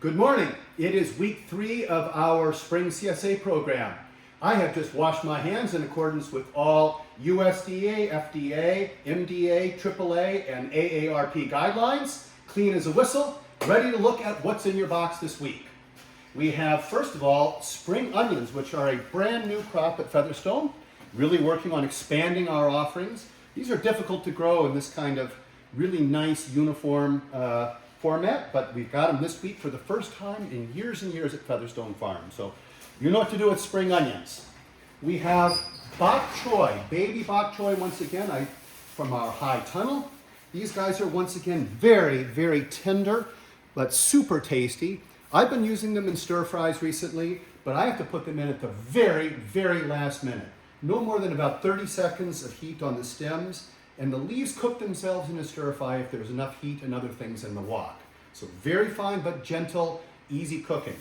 Good morning. It is week 3 of our spring CSA program. I have just washed my hands in accordance with all USDA, FDA, MDA, AAA, and AARP guidelines. Clean as a whistle, ready to look at what's in your box this week. We have, first of all, spring onions, which are a brand new crop at Featherstone, really working on expanding our offerings. These are difficult to grow in this kind of really nice uniform format, but we've got them this week for the first time in years and years at Featherstone Farms. So you know what to do with spring onions. We have bok choy, baby bok choy once again from our high tunnel. These guys are once again very, very tender, but super tasty. I've been using them in stir fries recently, but I have to put them in at the very, very last minute. No more than about 30 seconds of heat on the stems, and the leaves cook themselves in a stir fry if there's enough heat and other things in the wok. So very fine but gentle, easy cooking.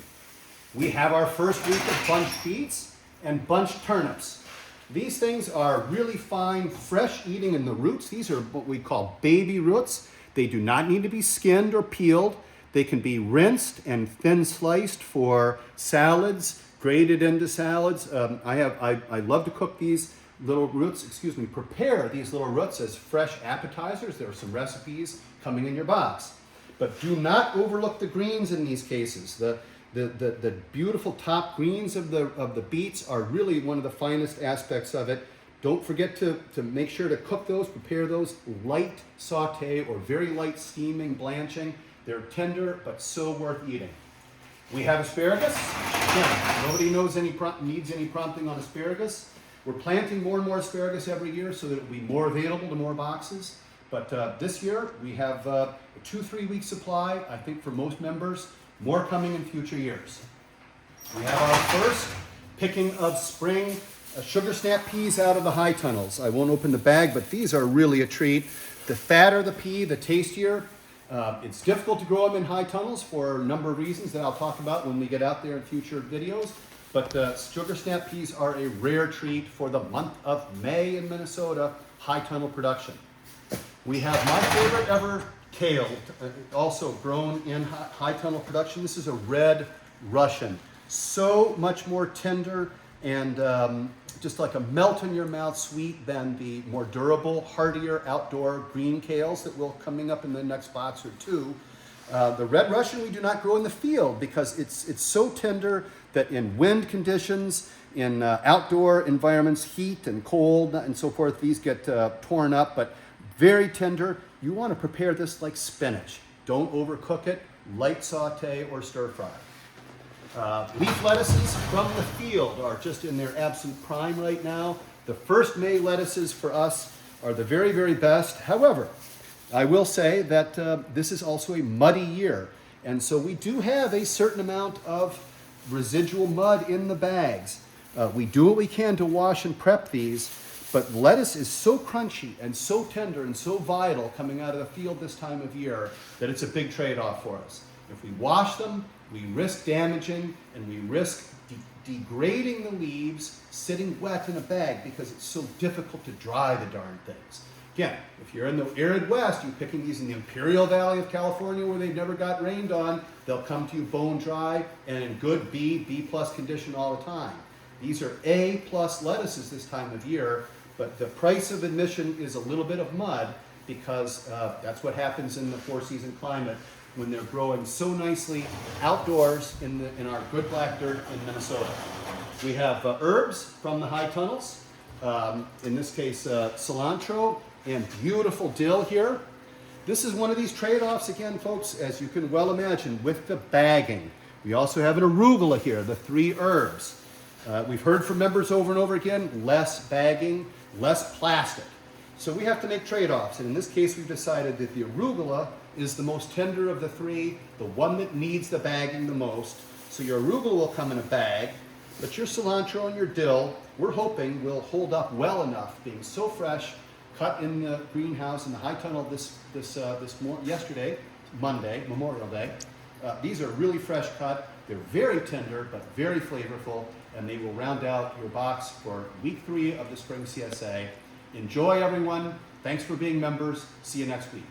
We have our first week of bunched beets and bunched turnips. These things are really fine, fresh eating in the roots. These are what we call baby roots. They do not need to be skinned or peeled. They can be rinsed and thin sliced for salads, grated into salads. I love to cook these little roots, prepare these little roots as fresh appetizers. There are some recipes coming in your box. But do not overlook the greens in these cases. The beautiful top greens of the beets are really one of the finest aspects of it. Don't forget to make sure to cook those, prepare those light saute or very light steaming, blanching. They're tender, but so worth eating. We have asparagus. Again, nobody needs any prompting on asparagus. We're planting more and more asparagus every year so that it will be more available to more boxes. But this year, we have a 2-3 week supply, I think for most members, more coming in future years. We have our first picking of spring sugar snap peas out of the high tunnels. I won't open the bag, but these are really a treat. The fatter the pea, the tastier. It's difficult to grow them in high tunnels for a number of reasons that I'll talk about when we get out there in future videos. But sugar snap peas are a rare treat for the month of May in Minnesota, high tunnel production. We have my favorite ever kale, also grown in high tunnel production. This is a red Russian. So much more tender and just like a melt in your mouth sweet than the more durable, hardier outdoor green kales that will coming up in the next box or two. The red Russian we do not grow in the field because it's so tender that in wind conditions, in outdoor environments, heat and cold and so forth, these get torn up, but very tender. You want to prepare this like spinach. Don't overcook it, light saute or stir fry. Leaf lettuces from the field are just in their absolute prime right now. The first May lettuces for us are the very, very best. However, I will say that this is also a muddy year. And so we do have a certain amount of residual mud in the bags. We do what we can to wash and prep these, but lettuce is so crunchy and so tender and so vital coming out of the field this time of year that it's a big trade-off for us. If we wash them, we risk damaging and we risk degrading the leaves sitting wet in a bag because it's so difficult to dry the darn things. Again, if you're in the arid West, you're picking these in the Imperial Valley of California where they've never got rained on, they'll come to you bone dry and in good B+ condition all the time. These are A+ lettuces this time of year, but the price of admission is a little bit of mud because that's what happens in the 4-season climate when they're growing so nicely outdoors in our good black dirt in Minnesota. We have herbs from the high tunnels, in this case cilantro and beautiful dill here. This is one of these trade-offs again, folks, as you can well imagine, with the bagging. We also have an arugula here, the 3 herbs. We've heard from members over and over again, less bagging, less plastic. So we have to make trade-offs, and in this case we've decided that the arugula is the most tender of the 3, the one that needs the bagging the most. So your arugula will come in a bag, but your cilantro and your dill, we're hoping will hold up well enough, being so fresh, cut in the greenhouse in the high tunnel yesterday, Monday, Memorial Day. These are really fresh cut. They're very tender, but very flavorful, and they will round out your box for week 3 of the spring CSA. Enjoy, everyone. Thanks for being members. See you next week.